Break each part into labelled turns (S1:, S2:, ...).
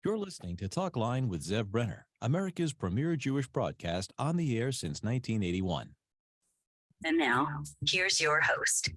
S1: You're listening to Talkline with Zev Brenner, America's premier Jewish broadcast on the air since 1981.
S2: And now, here's your host.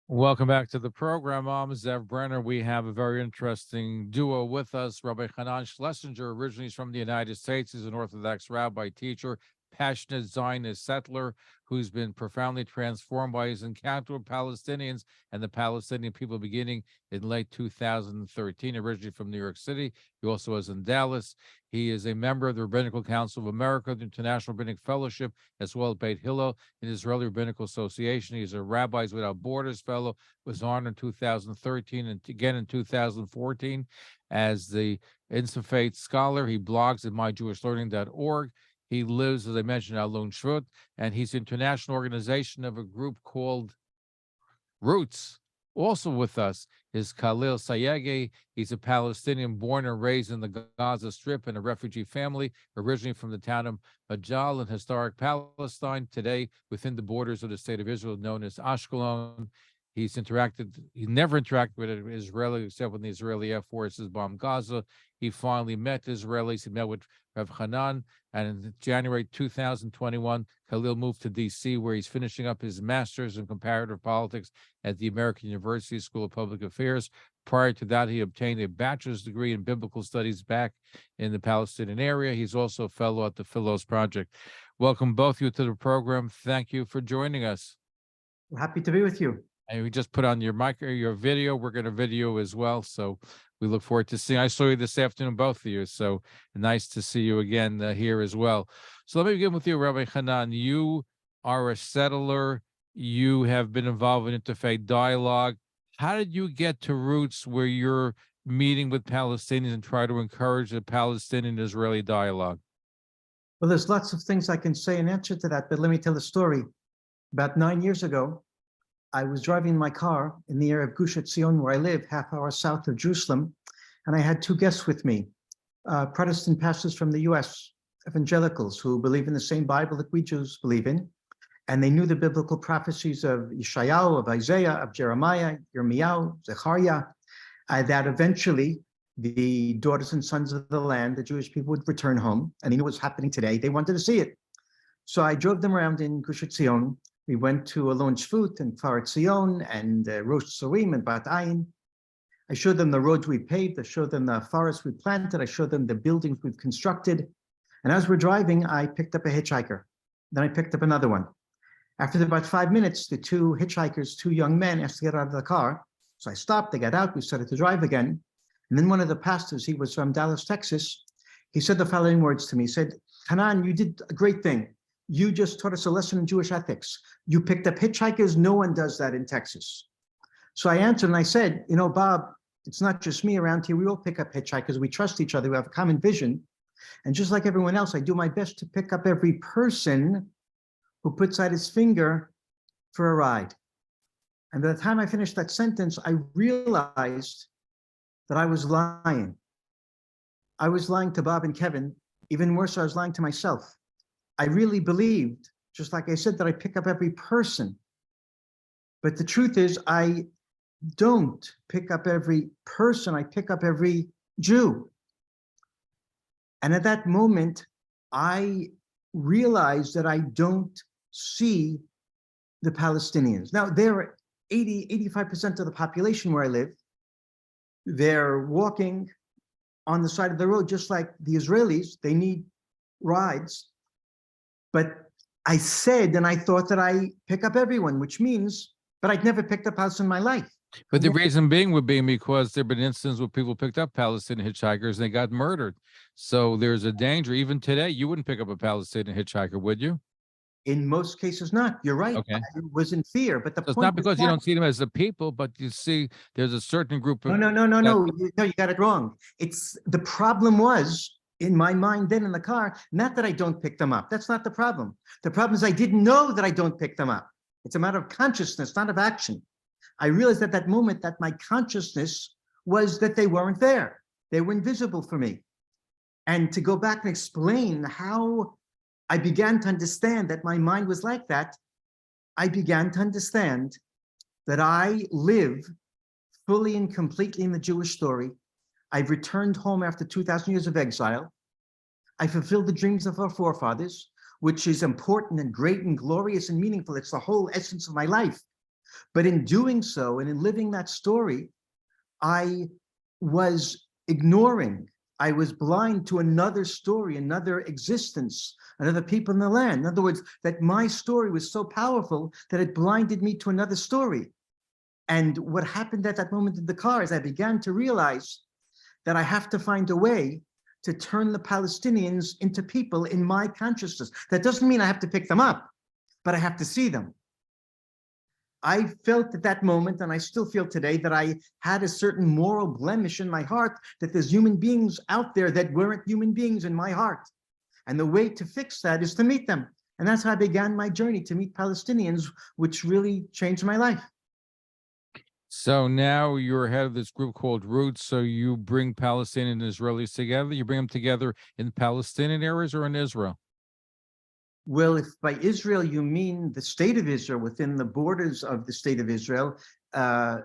S3: Welcome back to the program. I'm Zev Brenner. We have a very interesting duo with us. Rabbi Hanan Schlesinger, originally he's from the United States. He's an Orthodox rabbi, teacher, passionate Zionist settler who's been profoundly transformed by his encounter with Palestinians and the Palestinian people beginning in late 2013, originally from New York City. He also is in Dallas. He is a member of the Rabbinical Council of America, the International Rabbinic Fellowship, as well as Beit Hillel and Israeli Rabbinical Association. He's a Rabbis Without Borders Fellow, was honored in 2013 and again in 2014 as the Interfaith Scholar. He blogs at myjewishlearning.org. He lives, as I mentioned, at Alon Shvut, and he's the international organization of a group called Roots. Also with us is Khalil Sayegh. He's a Palestinian born and raised in the Gaza Strip in a refugee family, originally from the town of Majal in historic Palestine, today within the borders of the state of Israel, known as Ashkelon. He never interacted with an Israeli except when the Israeli Air Forces bombed Gaza. He finally met Israelis. He met with Rabbi Hanan, and in January 2021, Khalil moved to D.C., where he's finishing up his master's in comparative politics at the American University School of Public Affairs. Prior to that, he obtained a bachelor's degree in biblical studies back in the Palestinian area. He's also a fellow at the Philos Project. Welcome both of you to the program. Thank you for joining us.
S4: We're happy to be with you.
S3: And we just put on your video. We're going to video as well. So we look forward to seeing. I saw you this afternoon, both of you. So nice to see you again here as well. So let me begin with you, Rabbi Hanan. You are a settler. You have been involved in interfaith dialogue. How did you get to Roots, where you're meeting with Palestinians and try to encourage the Palestinian-Israeli dialogue?
S4: Well, there's lots of things I can say in answer to that, but let me tell a story. About 9 years ago, I was driving my car in the area of Gush Etzion, where I live, half hour south of Jerusalem, and I had two guests with me, Protestant pastors from the US, evangelicals who believe in the same Bible that we Jews believe in, and they knew the biblical prophecies of Yeshayahu, of Isaiah, of Jeremiah, Yirmiyahu, Zechariah, that eventually the daughters and sons of the land, the Jewish people, would return home, and they knew what was happening today. They wanted to see it. So I drove them around in Gush Etzion. We went to Alon Shvut and Kfar Etzion and Rosh Tzorim and Bat Ayin. I showed them the roads we paved. I showed them the forests we planted. I showed them the buildings we've constructed. And as we're driving, I picked up a hitchhiker. Then I picked up another one. After about 5 minutes, the two hitchhikers, two young men, asked to get out of the car. So I stopped, they got out, we started to drive again. And then one of the pastors, he was from Dallas, Texas, he said the following words to me. He said, Hanan, you did a great thing. You just taught us a lesson in Jewish ethics. You picked up hitchhikers. No one does that in Texas. So I answered and I said, you know, Bob, it's not just me around here. We all pick up hitchhikers. We trust each other. We have a common vision. And just like everyone else, I do my best to pick up every person who puts out his finger for a ride. And by the time I finished that sentence, I realized that I was lying. I was lying to Bob and Kevin. Even worse, I was lying to myself. I really believed, just like I said, that I pick up every person. But the truth is, I don't pick up every person. I pick up every Jew. And at that moment, I realized that I don't see the Palestinians. Now, they're 85% of the population where I live. They're walking on the side of the road, just like the Israelis. They need rides. But I said, and I thought that I pick up everyone, which means, but I'd never picked up a house in my life.
S3: But the reason being would be because there have been instances where people picked up Palestinian hitchhikers and they got murdered. So there's a danger. Even today, you wouldn't pick up a Palestinian hitchhiker, would you?
S4: In most cases, not. You're right.
S3: Okay.
S4: I was in fear, but the
S3: So it's
S4: point
S3: not because you don't see them as the people, but you see there's a certain group of...
S4: No, you got it wrong. It's the problem was, in my mind then in the car, not that I don't pick them up. That's not the problem. The problem is I didn't know that I don't pick them up. It's a matter of consciousness, not of action. I realized at that moment that my consciousness was that they weren't there. They were invisible for me. And to go back and explain how I began to understand that my mind was like that, I began to understand that I live fully and completely in the Jewish story. I've returned home after 2,000 years of exile. I fulfilled the dreams of our forefathers, which is important and great and glorious and meaningful. It's the whole essence of my life. But in doing so and in living that story, I was ignoring, I was blind to another story, another existence, another people in the land. In other words, that my story was so powerful that it blinded me to another story. And what happened at that moment in the car is I began to realize that I have to find a way to turn the Palestinians into people in my consciousness. That doesn't mean I have to pick them up, but I have to see them. I felt at that moment, and I still feel today, that I had a certain moral blemish in my heart, that there's human beings out there that weren't human beings in my heart. And the way to fix that is to meet them. And that's how I began my journey to meet Palestinians, which really changed my life.
S3: So now you're head of this group called Roots. So you bring Palestinian and Israelis together. You bring them together in Palestinian areas or in Israel?
S4: Well, if by Israel you mean the state of Israel, within the borders of the state of Israel,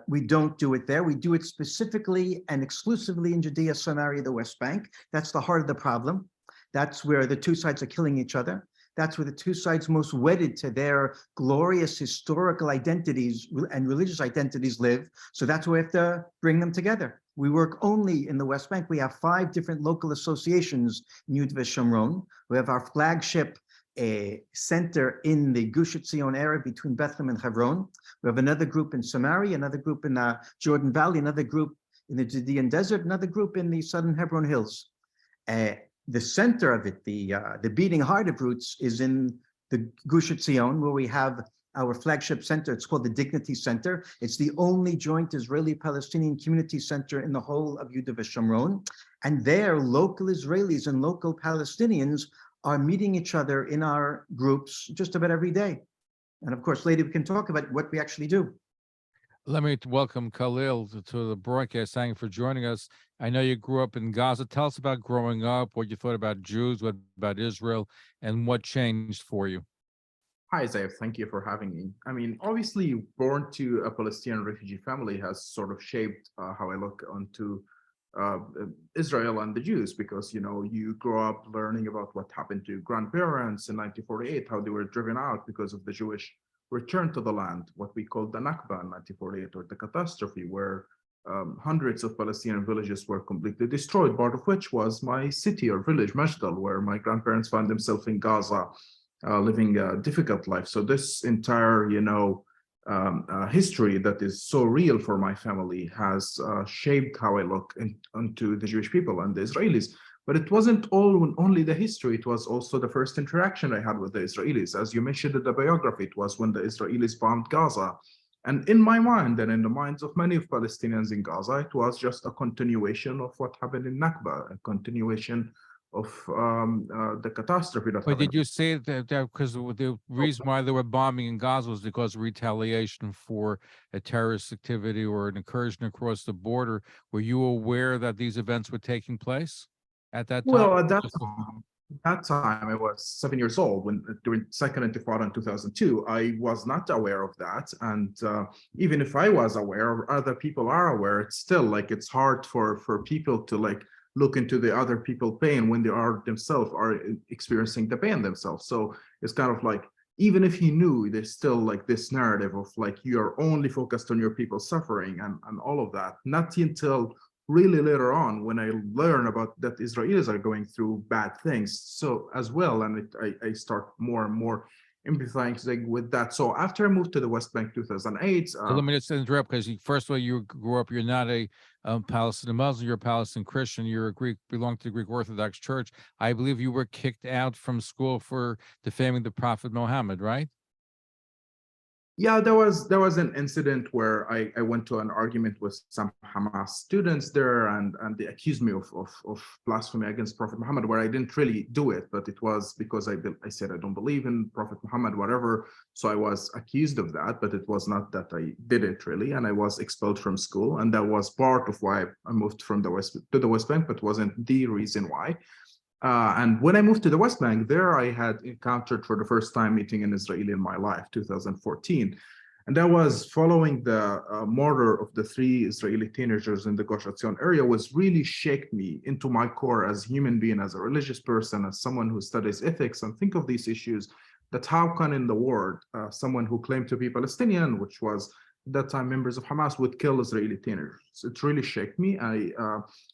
S4: we don't do it there. We do it specifically and exclusively in Judea, Samaria, the West Bank. That's the heart of the problem. That's where the two sides are killing each other. That's where the two sides most wedded to their glorious historical identities and religious identities live. So that's where we have to bring them together. We work only in the West Bank. We have 5 different local associations in Yud Shomron. We have our flagship center in the Gush Etzion area between Bethlehem and Hebron. We have another group in Samaria, another group in the Jordan Valley, another group in the Judean desert, another group in the southern Hebron Hills. The center of it, the beating heart of Roots, is in the Gush Etzion, where we have our flagship center. It's called the Dignity Center. It's the only joint Israeli-Palestinian community center in the whole of Yehuda Shomron. And there, local Israelis and local Palestinians are meeting each other in our groups just about every day. And of course, later we can talk about what we actually do.
S3: Let me welcome Khalil to the broadcast. Thank you for joining us. I know you grew up in Gaza. Tell us about growing up, what you thought about Jews, what about Israel, and what changed for you.
S5: Hi, Zev. Thank you for having me. I mean, obviously, born to a Palestinian refugee family has sort of shaped how I look onto Israel and the Jews, because, you know, you grow up learning about what happened to grandparents in 1948, how they were driven out because of the Jewish return to the land, what we call the Nakba in 1948, or the catastrophe, where hundreds of Palestinian villages were completely destroyed, part of which was my city or village, Mashdal, where my grandparents found themselves in Gaza, living a difficult life. So this entire, you know, history that is so real for my family has shaped how I look onto the Jewish people and the Israelis. But it wasn't only the history, it was also the first interaction I had with the Israelis. As you mentioned in the biography, it was when the Israelis bombed Gaza. And in my mind, and in the minds of many of Palestinians in Gaza, it was just a continuation of what happened in Nakba, a continuation of the catastrophe that
S3: But
S5: happened.
S3: did you say that because the reason why they were bombing in Gaza was because of retaliation for a terrorist activity or an incursion across the border? Were you aware that these events were taking place at that time?
S5: Well, at that time, I was 7 years old when during Second Intifada in 2002. I was not aware of that, and even if I was aware, or other people are aware, it's still like it's hard for people to like look into the other people pain when they are themselves are experiencing the pain themselves. So it's kind of like, even if he knew, there's still like this narrative of like you're only focused on your people suffering and all of that. Not until really later on when I learn about that Israelis are going through bad things so as well, and I start more and more empathizing with that. So after I moved to the West Bank 2008,
S3: So let me just interrupt, because first of all, you grew up, you're not a Palestinian Muslim, you're a Palestinian Christian, you're a Greek, belong to the Greek Orthodox Church. I believe you were kicked out from school for defaming the Prophet Muhammad, right?
S5: yeah, there was an incident where I went to an argument with some Hamas students there, and they accused me of blasphemy against Prophet Muhammad, where I didn't really do it, but it was because I said I don't believe in Prophet Muhammad, whatever. So I was accused of that, but it was not that I did it really, and I was expelled from school, and that was part of why I moved from the West to the West Bank, but wasn't the reason why. And when I moved to the West Bank, there I had encountered for the first time meeting an Israeli in my life, 2014. And that was following the murder of the 3 Israeli teenagers in the Gush Etzion area was really shaked me into my core as a human being, as a religious person, as someone who studies ethics and think of these issues, that how can in the world someone who claimed to be Palestinian, which was at that time members of Hamas, would kill Israeli teenagers. It really shocked me. I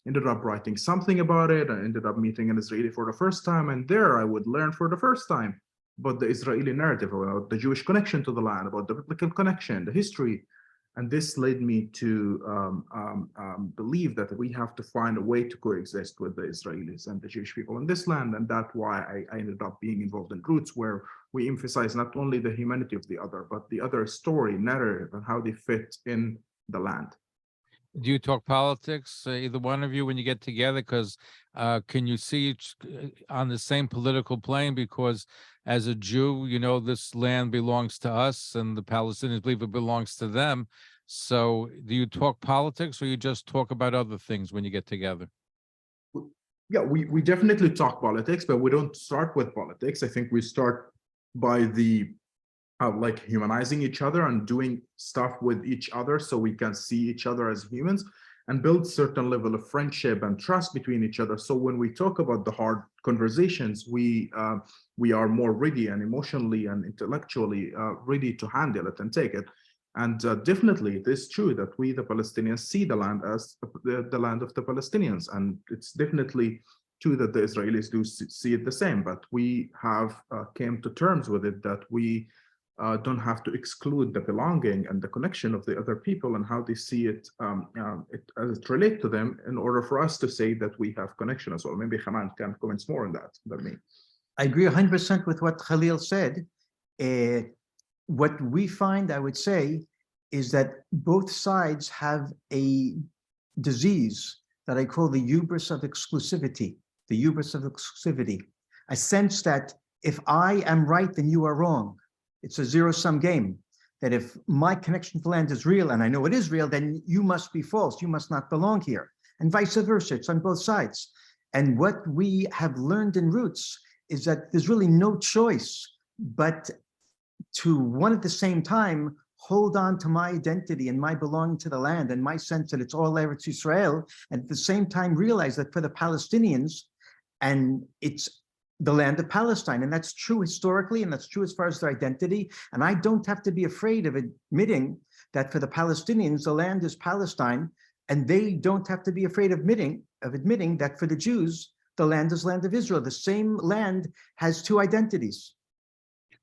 S5: ended up writing something about it. I ended up meeting an Israeli for the first time, and there I would learn for the first time about the Israeli narrative, about the Jewish connection to the land, about the biblical connection, the history. And this led me to believe that we have to find a way to coexist with the Israelis and the Jewish people in this land. And that's why I ended up being involved in Roots, where we emphasize not only the humanity of the other, but the other story, narrative, and how they fit in the land.
S3: Do you talk politics, either one of you, when you get together? Because can you see each on the same political plane? Because as a Jew, you know, this land belongs to us and the Palestinians believe it belongs to them. So do you talk politics, or you just talk about other things when you get together?
S5: Yeah, we definitely talk politics, but we don't start with politics. I think we start by the like humanizing each other and doing stuff with each other so we can see each other as humans and build certain level of friendship and trust between each other. So when we talk about the hard conversations, we are more ready and emotionally and intellectually ready to handle it and take it. And definitely it is true that we, the Palestinians, see the land as the land of the Palestinians. And it's definitely true that the Israelis do see it the same, but we have came to terms with it that we don't have to exclude the belonging and the connection of the other people and how they see it, as it relates to them, in order for us to say that we have connection as well. Maybe Hanan can comment more on that than me.
S4: I agree 100% with what Khalil said. What we find, I would say, is that both sides have a disease that I call the hubris of exclusivity, the hubris of exclusivity. I sense that if I am right, then you are wrong. It's a zero-sum game, that if my connection to land is real, and I know it is real, then you must be false. You must not belong here. And vice versa. It's on both sides. And what we have learned in Roots is that there's really no choice but to, one at the same time, hold on to my identity and my belonging to the land and my sense that it's all Eretz Yisrael, and at the same time realize that for the Palestinians, and it's the land of Palestine. And that's true historically, and that's true as far as their identity. And I don't have to be afraid of admitting that for the Palestinians, the land is Palestine, and they don't have to be afraid of admitting that for the Jews, the land is land of Israel. The same land has two identities.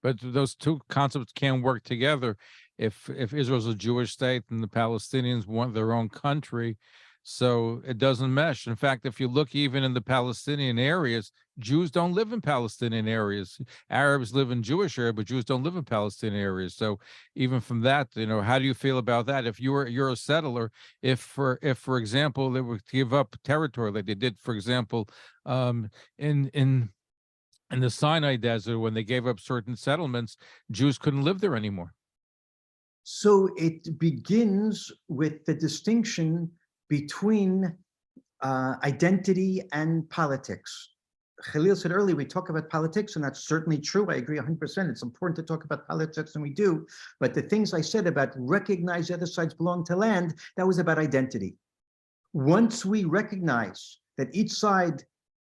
S3: But those two concepts can work together. If Israel's a Jewish state and the Palestinians want their own country, so it doesn't mesh. In fact, if you look even in the Palestinian areas, Jews don't live in Palestinian areas. Arabs live in Jewish areas, but Jews don't live in Palestinian areas. So even from that, you know, how do you feel about that? If you're a settler, if for example they would give up territory like they did, for example, in the Sinai Desert, when they gave up certain settlements, Jews couldn't live there anymore.
S4: So it begins with the distinction between identity and politics. Khalil said earlier, we talk about politics, and that's certainly true. I agree 100%. It's important to talk about politics, and we do. But the things I said about recognize the other sides belong to land, that was about identity. Once we recognize that each side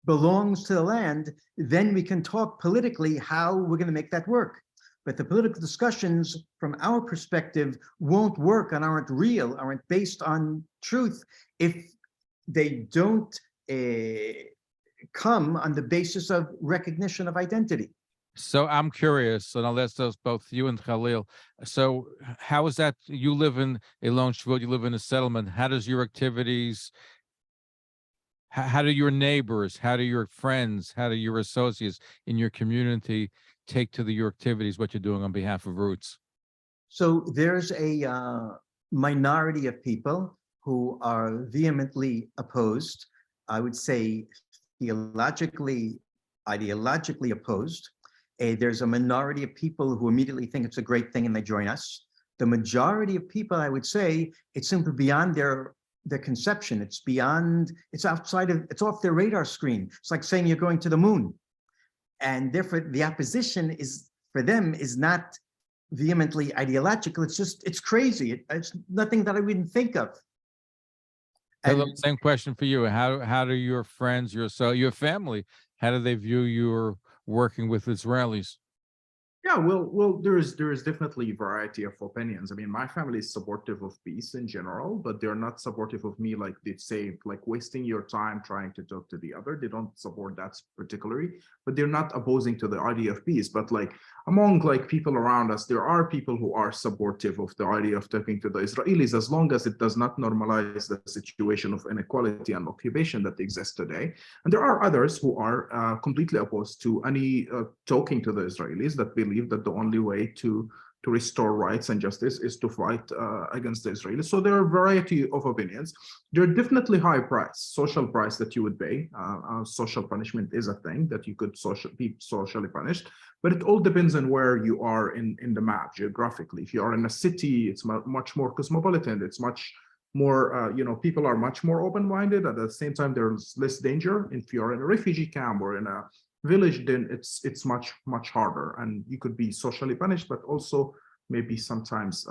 S4: belongs to the land, then we can talk politically how we're going to make that work. But the political discussions from our perspective won't work and aren't real, aren't based on truth, if they don't come on the basis of recognition of identity.
S3: So I'm curious, and I'll ask those both you and Khalil. So how is that? You live in a lone shvut, you live in a settlement. How does your activities, how do your neighbors, how do your friends, how do your associates in your community take to your activities, what you're doing on behalf of Roots?
S4: So there's a minority of people who are vehemently opposed. I would say theologically, ideologically opposed. There's a minority of people who immediately think it's a great thing and they join us. The majority of people, I would say, it's simply beyond their conception. It's beyond, it's outside of, it's off their radar screen. It's like saying you're going to the moon. And therefore the opposition is, for them, is not vehemently ideological. It's crazy. It's nothing that I wouldn't think of.
S3: Khalil,
S4: And
S3: same question for you. How do your friends, your family, how do they view your working with Israelis?
S5: Yeah, well, there is definitely a variety of opinions. I mean, my family is supportive of peace in general, but they're not supportive of me, like they say, like wasting your time trying to talk to the other. They don't support that particularly, but they're not opposing to the idea of peace. But like among like people around us, there are people who are supportive of the idea of talking to the Israelis, as long as it does not normalize the situation of inequality and occupation that exists today. And there are others who are completely opposed to any talking to the Israelis, that believe that the only way to restore rights and justice is to fight against the Israelis. So there are a variety of opinions. There are definitely social price that you would pay. Social punishment is a thing that you could be socially punished, but it all depends on where you are in the map geographically. If you are in a city, it's much more cosmopolitan. It's much more, people are much more open-minded. At the same time, there's less danger. If you're in a refugee camp or in a village, then it's much harder, and you could be socially punished, but also maybe sometimes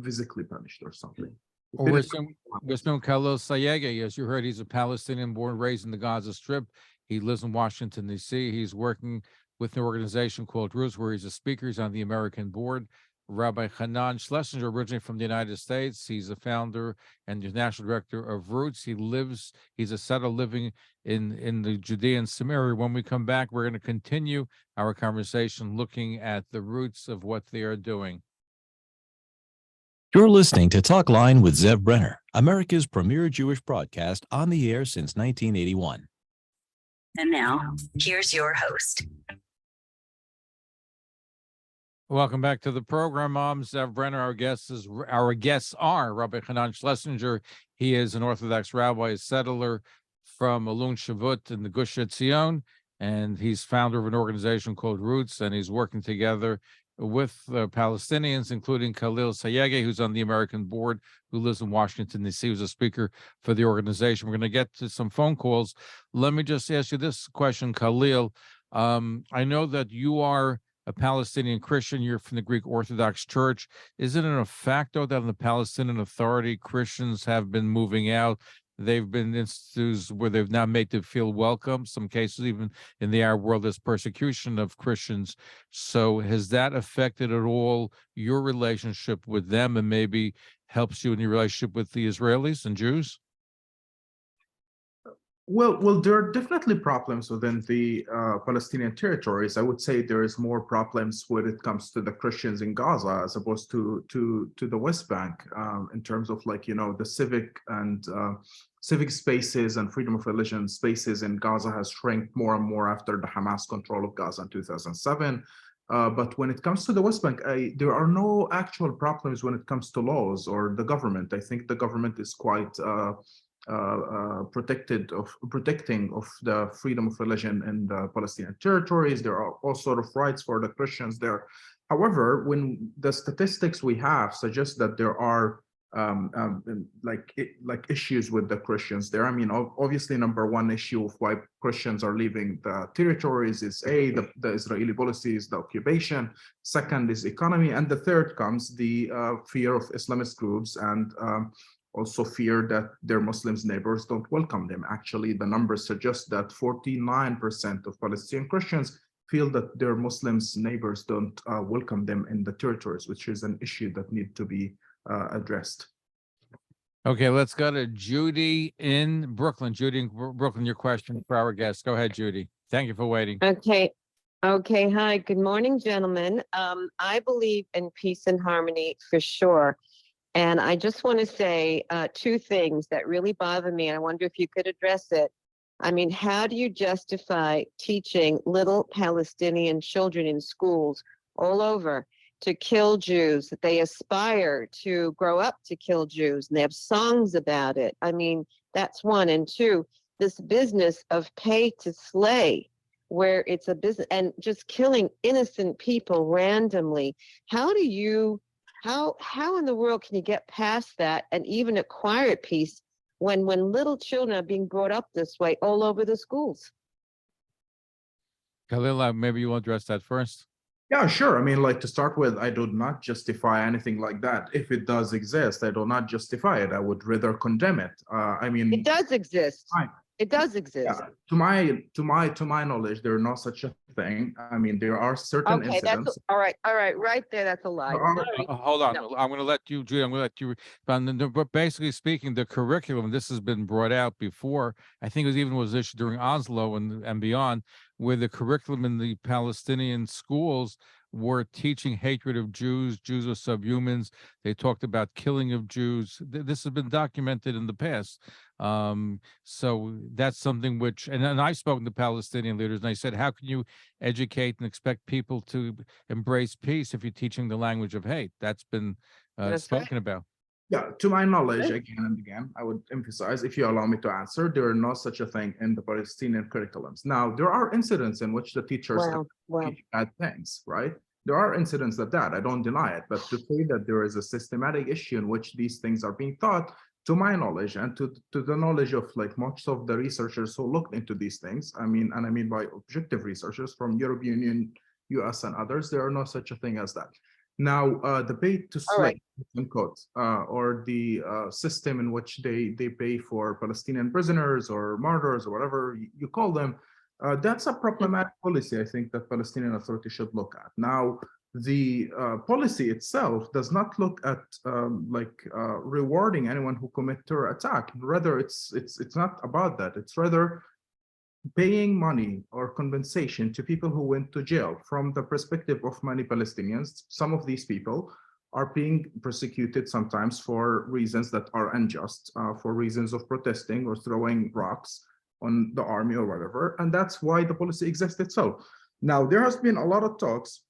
S5: physically punished or something.
S3: Or we're assuming Khalil Sayegh, as you heard, he's a Palestinian born and raised in the Gaza Strip. He lives in Washington, D.C. He's working with an organization called Roots, where he's a speaker. He's on the American board. Rabbi Hanan Schlesinger, originally from the United States. He's the founder and the national director of Roots. He's a settler living in the Judea and Samaria. When we come back, we're going to continue our conversation looking at the roots of what they are doing.
S1: You're listening to Talkline with Zev Brenner, America's premier Jewish broadcast, on the air since 1981.
S2: And now, here's your host.
S3: Welcome back to the program. I'm Zev Brenner. Our guests are Rabbi Hanan Schlesinger. He is an Orthodox rabbi, a settler from Alun Shavut in the Gush Etzion, and he's founder of an organization called Roots, and he's working together with Palestinians, including Khalil Sayegh, who's on the American board, who lives in Washington, D.C., who's a speaker for the organization. We're going to get to some phone calls. Let me just ask you this question, Khalil. I know that you are a Palestinian Christian. You're from the Greek Orthodox Church. Isn't it a fact, though, that in the Palestinian Authority, Christians have been moving out? They've been institutes where they've not made them feel welcome. Some cases, even in the Arab world, there's persecution of Christians. So has that affected at all your relationship with them, and maybe helps you in your relationship with the Israelis and Jews?
S5: Well, there are definitely problems within the Palestinian territories. I would say there is more problems when it comes to the Christians in Gaza as opposed to the West Bank, in terms of the civic spaces and freedom of religion spaces in Gaza has shrank more and more after the Hamas control of Gaza in 2007. But when it comes to the West Bank, there are no actual problems when it comes to laws or the government. I think the government is quite protecting of the freedom of religion in the Palestinian territories. There are all sort of rights for the Christians there. However, when the statistics we have suggest that there are issues with the Christians there. I mean, obviously, number one issue of why Christians are leaving the territories is the Israeli policies, the occupation. Second is economy, and the third comes the fear of Islamist groups and also fear that their Muslim neighbors don't welcome them. Actually, the numbers suggest that 49% of Palestinian Christians feel that their Muslim neighbors don't welcome them in the territories, which is an issue that needs to be addressed.
S3: Okay, let's go to Judy in Brooklyn. Judy in Brooklyn, your question for our guest. Go ahead, Judy. Thank you for waiting.
S6: Okay. Hi. Good morning, gentlemen. I believe in peace and harmony for sure. And I just want to say two things that really bother me. And I wonder if you could address it. I mean, how do you justify teaching little Palestinian children in schools all over to kill Jews, that they aspire to grow up to kill Jews, and they have songs about it? I mean, that's one. And two, this business of pay to slay, where it's a business and just killing innocent people randomly. How in the world can you get past that and even acquire peace when little children are being brought up this way all over the schools?
S3: Khalil, maybe you will address that first.
S5: Yeah, sure. I mean, like to start with, I do not justify anything like that. If it does exist, I do not justify it. I would rather condemn it. I mean,
S6: It does exist.
S5: fine.
S6: It does exist.
S5: Yeah, to my knowledge, there are no such a thing. I mean, there are certain
S6: Okay, that's
S5: incidents.
S6: all right. All right, right there. That's a lie.
S5: There are-
S6: Sorry.
S3: Hold on.
S6: No.
S3: I'm going to let you, Judy, I'm going to let you respond. But basically speaking, the curriculum, this has been brought out before. I think it was issued during Oslo and beyond, where the curriculum in the Palestinian schools were teaching hatred of Jews. Jews are subhumans. They talked about killing of Jews. This has been documented in the past. So that's something which, and I've spoken to Palestinian leaders, and I said, how can you educate and expect people to embrace peace if you're teaching the language of hate? That's been
S6: That's
S3: spoken
S6: right.
S3: about.
S5: Yeah, to my knowledge,
S6: Right.
S5: again and again, I would emphasize, if you allow me to answer, there are no such a thing in the Palestinian curriculums. Now, there are incidents in which the teachers
S6: Well,
S5: teach bad things, right? There are incidents of that. I don't deny it. But to say that there is a systematic issue in which these things are being taught, to my knowledge, and to the knowledge of like most of the researchers who looked into these things, I mean by objective researchers from European Union, US, and others, there are no such a thing as that. Now, the pay to
S6: All right.
S5: slave, quote, or the system in which they pay for Palestinian prisoners or martyrs or whatever you call them, that's a problematic policy I think that Palestinian Authority should look at. Now, the policy itself does not look at rewarding anyone who commit terror attack. Rather, it's not about that. It's rather paying money or compensation to people who went to jail. From the perspective of many Palestinians, some of these people are being persecuted sometimes for reasons that are unjust, for reasons of protesting or throwing rocks on the army or whatever, and that's why the policy exists itself. Now, there has been a lot of talks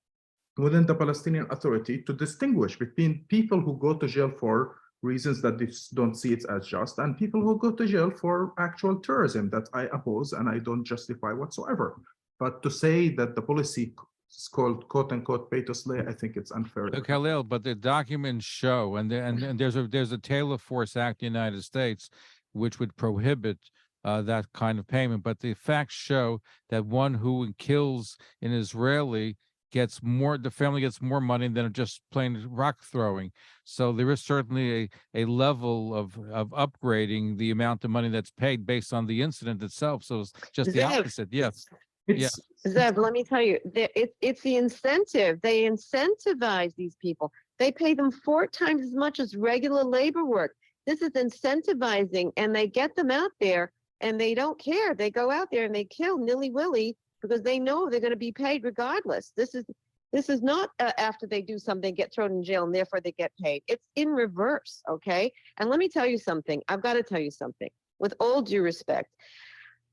S5: within the Palestinian Authority to distinguish between people who go to jail for reasons that they don't see it as just, and people who go to jail for actual terrorism that I oppose and I don't justify whatsoever. But to say that the policy is called quote unquote pay to slay, I think it's unfair.
S3: Khalil, but the documents show, and there's a Taylor Force Act in the United States which would prohibit that kind of payment. But the facts show that one who kills an Israeli gets more, the family gets more money than just plain rock throwing. So there is certainly a level of upgrading the amount of money that's paid based on the incident itself. So it's just the
S6: Zev,
S3: opposite. Yes.
S5: It's
S6: Zev, let me tell you, it's the incentive. They incentivize these people. They pay them 4 times as much as regular labor work. This is incentivizing, and they get them out there, and they don't care. They go out there and they kill nilly-willy because they know they're going to be paid regardless. This is not after they do something, get thrown in jail, and therefore they get paid. It's in reverse, okay? And let me tell you something. I've got to tell you something. With all due respect,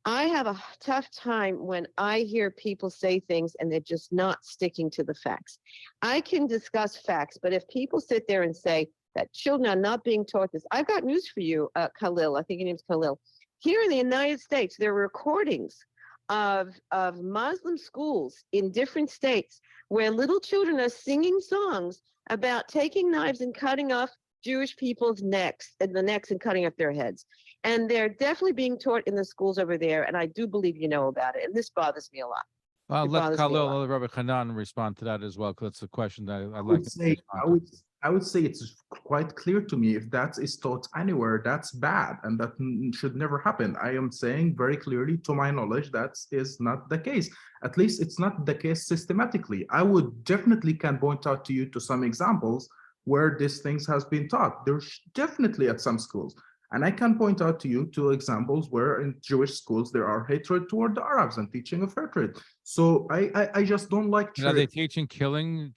S6: I have a tough time when I hear people say things and they're just not sticking to the facts. I can discuss facts, but if people sit there and say that children are not being taught this, I've got news for you, Khalil. I think your name's Khalil. Here in the United States, there are recordings of Muslim schools in different states where little children are singing songs about taking knives and cutting off Jewish people's necks and cutting off their heads. And they're definitely being taught in the schools over there. And I do believe you know about it. And this bothers me a lot.
S3: Let Khalil, let Rabbi Hanan respond to that as well, because it's a question that I'd
S5: I
S3: like
S5: would
S3: to
S5: say,
S3: respond to.
S5: I would say it's quite clear to me if that is taught anywhere, that's bad and that should never happen. I am saying very clearly, to my knowledge, that is not the case. At least it's not the case systematically. I would definitely can point out to you to some examples where these things has been taught. There's definitely at some schools. And I can point out to you 2 examples where in Jewish schools there are hatred toward the Arabs and teaching of hatred. So I just don't like.
S3: Are they teaching killing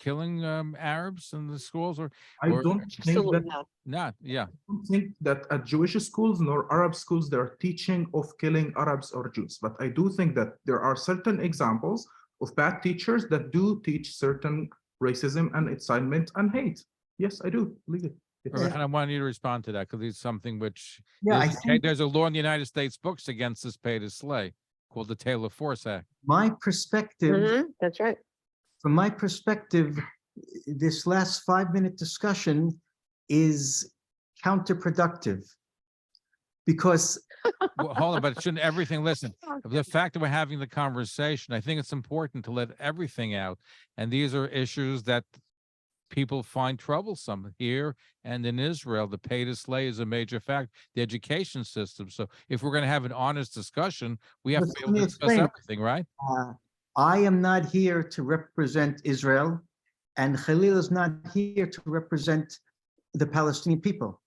S3: Arabs in the schools, or
S5: I don't think
S6: Absolutely
S5: that.
S6: not.
S3: not? Yeah.
S5: I don't think that at Jewish schools nor Arab schools they're teaching of killing Arabs or Jews. But I do think that there are certain examples of bad teachers that do teach certain racism and incitement and hate. Yes, I do believe it.
S3: Rabbi Hanan, I want you to respond to that, because it's something which
S4: Yeah,
S3: there's a law in the United States books against this pay to slay called the Taylor Force Act.
S4: my perspective,
S6: That's right.
S4: from my perspective, this last 5-minute discussion is counterproductive. because
S3: Well, hold on, but shouldn't everything, listen, the fact that we're having the conversation, I think it's important to let everything out. And these are issues that people find troublesome here and in Israel. The pay to slay is a major fact, the education system. So if we're going to have an honest discussion, we have to be
S4: let
S3: able
S4: me
S3: to discuss
S4: explain.
S3: everything, right?
S4: I am not here to represent Israel, and Khalil is not here to represent the Palestinian people.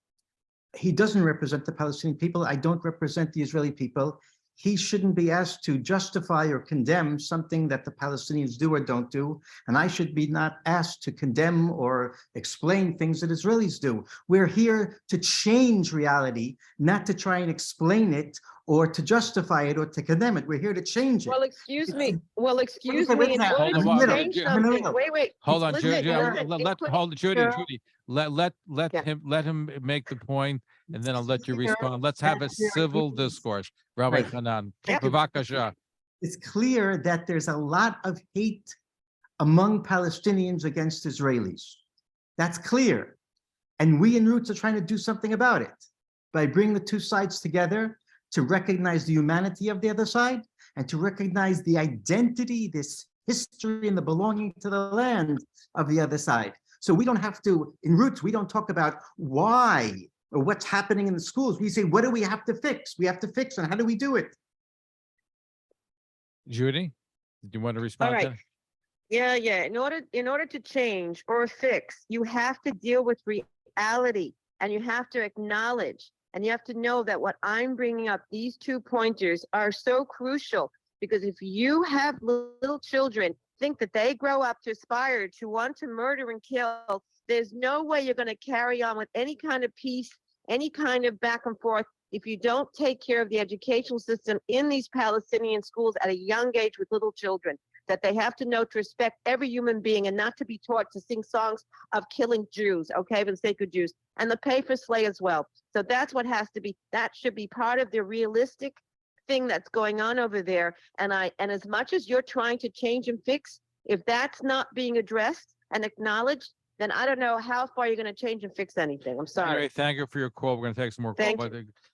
S4: He doesn't represent the Palestinian people. I don't represent the Israeli people. He shouldn't be asked to justify or condemn something that the Palestinians do or don't do. And I should be not asked to condemn or explain things that Israelis do. We're here to change reality, not to try and explain it or to justify it or to condemn it. We're here to change it.
S6: Well, excuse me. Well, excuse
S4: Wait,
S6: me.
S4: wait,
S6: In
S4: wait,
S6: order
S3: hold
S6: to
S3: on,
S6: change
S3: Ju-
S6: something, wait.
S3: Hold on,
S6: Listen,
S3: Judy,
S6: listen,
S3: Judy, let
S6: Yeah.
S3: let him make the point, and then I'll let you respond. Let's have a
S4: That's clear.
S3: civil discourse. Rabbi
S4: Right.
S3: Hanan,
S6: Yep.
S3: Bavakasha.
S4: It's clear that there's a lot of hate among Palestinians against Israelis. That's clear. And we in Roots are trying to do something about it by bringing the two sides together to recognize the humanity of the other side and to recognize the identity, this history and the belonging to the land of the other side. So we don't have to, in Roots, we don't talk about why or what's happening in the schools. We say, what do we have to fix? We have to fix, and how do we do it?
S3: Judy, do you want to respond?
S6: right.
S3: To
S6: Yeah. In order to change or fix, you have to deal with reality, and you have to acknowledge, and you have to know that what I'm bringing up, these 2 pointers, are so crucial, because if you have little children think that they grow up to aspire to want to murder and kill, there's no way you're going to carry on with any kind of peace, any kind of back and forth, if you don't take care of the educational system in these Palestinian schools at a young age with little children, that they have to know to respect every human being and not to be taught to sing songs of killing Jews, okay, for the sake of Jews, and the pay for slay as well. So that's what has to be, that should be part of the realistic thing that's going on over there. And as much as you're trying to change and fix, if that's not being addressed and acknowledged, then I don't know how far you're going to change and fix anything. I'm sorry.
S3: Anyway, thank you for your call. We're going to take some more calls.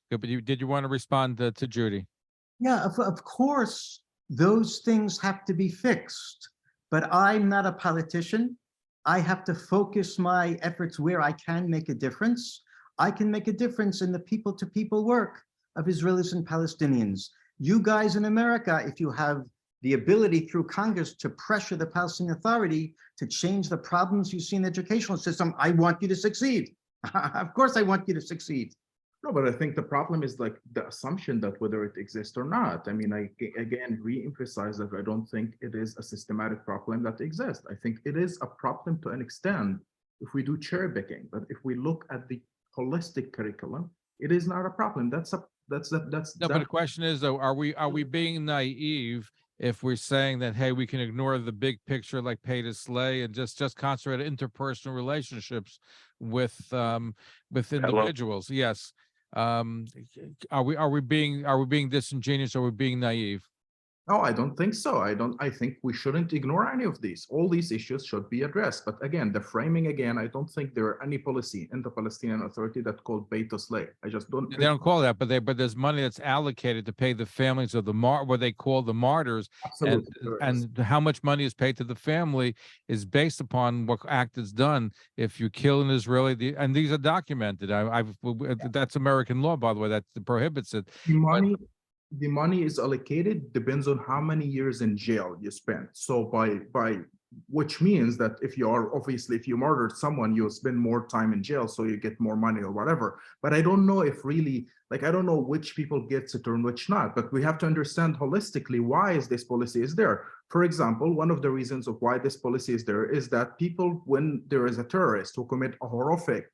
S3: But did you want to respond to Judy?
S4: Yeah, of course, those things have to be fixed, but I'm not a politician. I have to focus my efforts where I can make a difference. I can make a difference in the people-to-people work of Israelis and Palestinians. You guys in America, if you have the ability through Congress to pressure the Palestinian Authority to change the problems you see in the educational system, I want you to succeed. Of course, I want you to succeed.
S5: No, but I think the problem is like the assumption that whether it exists or not. I mean, I again re-emphasize that I don't think it is a systematic problem that exists. I think it is a problem to an extent if we do cherry picking, but if we look at the holistic curriculum, it is not a problem.
S3: No, but the question is though, are we being naive if we're saying that, hey, we can ignore the big picture like pay to slay and just concentrate on interpersonal relationships with individuals? Yes. Are we being disingenuous? Or are we being naive?
S5: No, I don't think so. I think we shouldn't ignore any of these. All these issues should be addressed. But again, the framing again, I don't think there are any policy in the Palestinian Authority that called pay to slay. I just don't.
S3: They don't call that, but there's money that's allocated to pay the families of the what they call the martyrs.
S5: Absolutely.
S3: And how much money is paid to the family is based upon what act is done. If you kill an Israeli, and these are documented. That's American law, by the way, that prohibits it.
S5: The money is allocated depends on how many years in jail you spend. So by which means that if you murdered someone, you'll spend more time in jail, so you get more money or whatever. But I don't know if really, like, I don't know which people gets it and which not, but we have to understand holistically why is this policy is there. For example, one of the reasons of why this policy is there is that people, when there is a terrorist who commit a horrific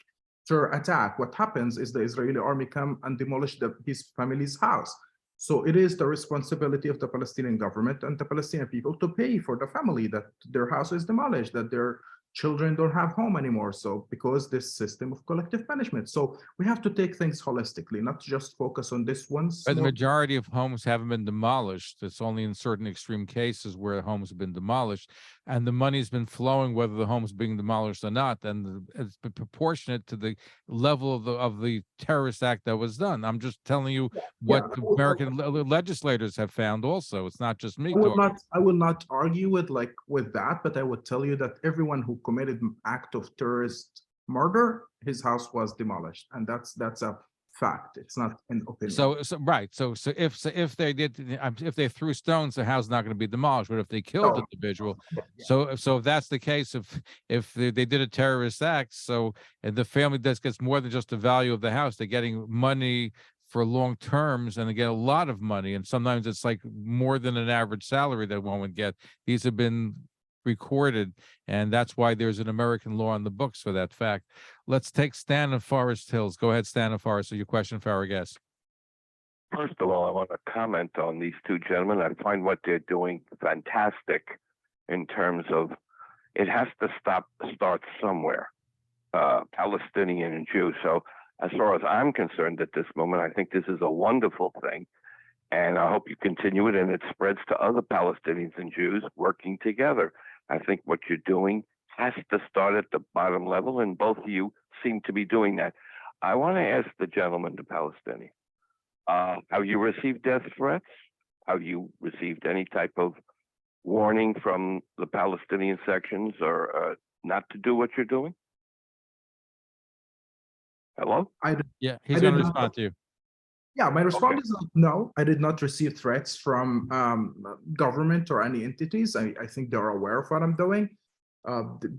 S5: terror attack, what happens is the Israeli army come and demolish his family's house. So it is the responsibility of the Palestinian government and the Palestinian people to pay for the family that their house is demolished, that their children don't have home anymore. So because this system of collective punishment. So we have to take things holistically, not just focus on this one.
S3: But the majority of homes haven't been demolished. It's only in certain extreme cases where homes have been demolished. and the money's been flowing, whether the home's being demolished or not, and it's been proportionate to the level of the terrorist act that was done. I'm just telling you what the American legislators have found. Also, it's not just me talking.
S5: I will not argue with that, but I would tell you that everyone who committed an act of terrorist murder, his house was demolished, and that's a fact. It's not an opinion.
S3: So right. So if they did, if they threw stones, the house is not going to be demolished. But if they killed the individual, so if that's the case, if they did a terrorist act, so and the family gets more than just the value of the house, they're getting money for long terms, and they get a lot of money, and sometimes it's like more than an average salary that one would get. These have been recorded, and that's why there's an American law in the books for that fact. Let's take Stan of Forest Hills. Go ahead, Stan of Forest. So your question for our guest.
S7: First of all, I want to comment on these two gentlemen. I find what they're doing fantastic in terms of it has to start somewhere, Palestinian and Jew. So as far as I'm concerned at this moment, I think this is a wonderful thing. And I hope you continue it and it spreads to other Palestinians and Jews working together. I think what you're doing has to start at the bottom level, and both of you seem to be doing that. I want to ask the gentleman, the Palestinian, have you received death threats? Have you received any type of warning from the Palestinian sections or not to do what you're doing? Hello?
S3: Yeah, he's going to respond to you.
S5: Yeah, my response is no. I did not receive threats from government or any entities. I think they're aware of what I'm doing.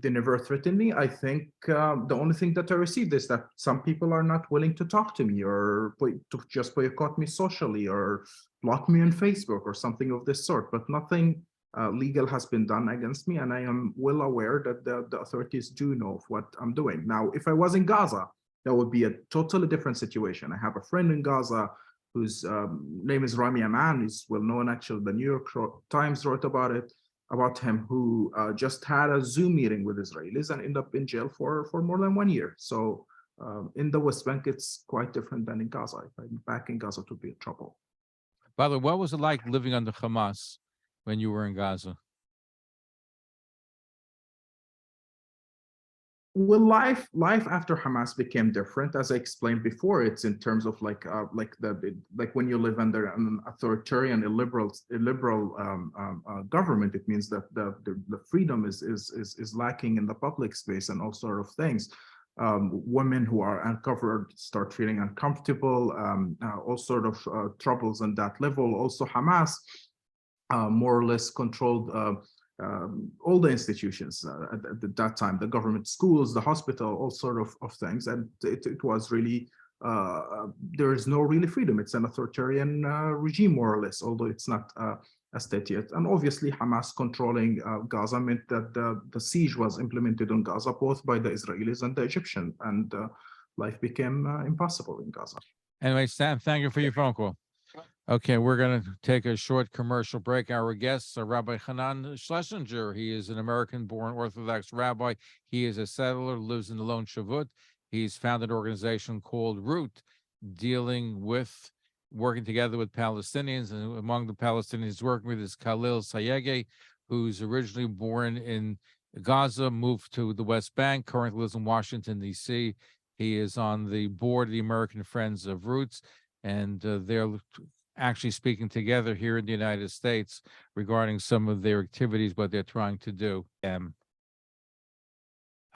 S5: They never threatened me. I think the only thing that I received is that some people are not willing to talk to me or to just boycott me socially or block me on Facebook or something of this sort. But nothing legal has been done against me, and I am well aware that the authorities do know of what I'm doing. Now, if I was in Gaza, that would be a totally different situation. I have a friend in Gaza whose name is Rabbi Hanan. He's well known, actually. The New York Times wrote about him, who just had a Zoom meeting with Israelis and ended up in jail for more than 1 year. So in the West Bank, it's quite different than in Gaza. If I'm back in Gaza, it would be a trouble.
S3: By the way, what was it like living under Hamas when you were in Gaza?
S5: Well, life after Hamas became different, as I explained before. It's in terms of like when you live under an authoritarian, illiberal government, it means that the freedom is lacking in the public space and all sort of things. Women who are uncovered start feeling uncomfortable, all sort of troubles on that level. Also, Hamas more or less controlled all the institutions at that time, the government schools, the hospital, all sort of things. And it was really, there is no really freedom. It's an authoritarian regime, more or less, although it's not a state yet. And obviously Hamas controlling Gaza meant that the siege was implemented on Gaza, both by the Israelis and the Egyptians, and life became impossible in Gaza.
S3: Anyway, Stan, thank you for your phone call. Okay, we're going to take a short commercial break. Our guests are Rabbi Hanan Schlesinger. He is an American-born Orthodox rabbi. He is a settler, lives in the Lone Shavut. He's founded an organization called Root, working together with Palestinians. And among the Palestinians working with is Khalil Sayegh, who's originally born in Gaza, moved to the West Bank, currently lives in Washington, D.C. He is on the board of the American Friends of Roots, and they're actually speaking together here in the United States regarding some of their activities, what they're trying to do.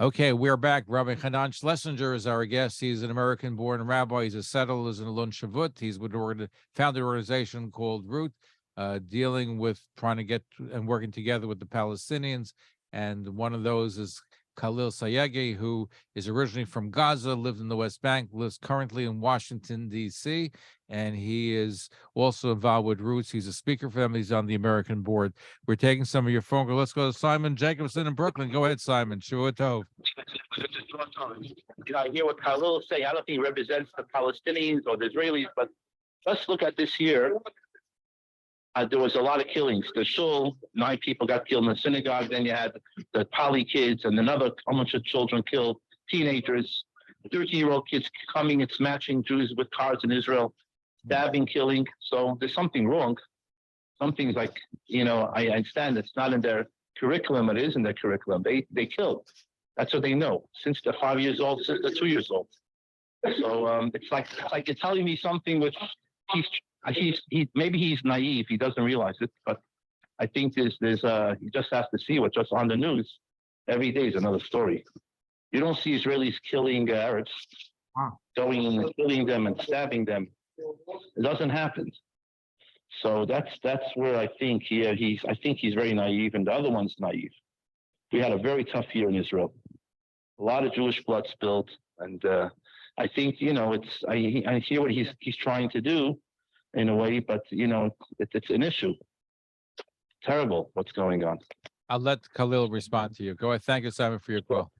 S3: Okay, we're back. Rabbi Hanan Schlesinger is our guest. He's an American-born rabbi. He's a settler, lives in Lon Shavut. He's founded an organization called Root, dealing with trying to get and working together with the Palestinians. And one of those is Khalil Sayegh, who is originally from Gaza, lived in the West Bank, lives currently in Washington, D.C., and he is also involved with Roots. He's a speaker for them. He's on the American board. We're taking some of your phone calls. Let's go to Simon Jacobson in Brooklyn. Go ahead, Simon. Shavua Tov.
S8: I hear what Khalil is saying. I don't think he represents the Palestinians or the Israelis, but let's look at this year. There was a lot of killings. The shul, 9 people got killed in the synagogue. Then you had the poly kids and another bunch of children killed, teenagers, 13-year-old kids coming and smashing Jews with cars in Israel, stabbing, killing. So there's something wrong. Something's like, I understand it's not in their curriculum, it is in their curriculum. They killed. That's what they know since they're 5 years old, since they're 2 years old. So it's like you're telling me something which maybe he's naive. He doesn't realize it, but I think there's he just has to see what's just on the news. Every day is another story. You don't see Israelis killing Arabs, going and killing them and stabbing them. It doesn't happen. So that's where I think he's very naive, and the other one's naive. We had a very tough year in Israel. A lot of Jewish blood spilled, and I think I hear what he's trying to do in a way, but it's an issue. Terrible what's going on.
S3: I'll let Khalil respond to you. Go ahead. Thank you, Simon, for your call.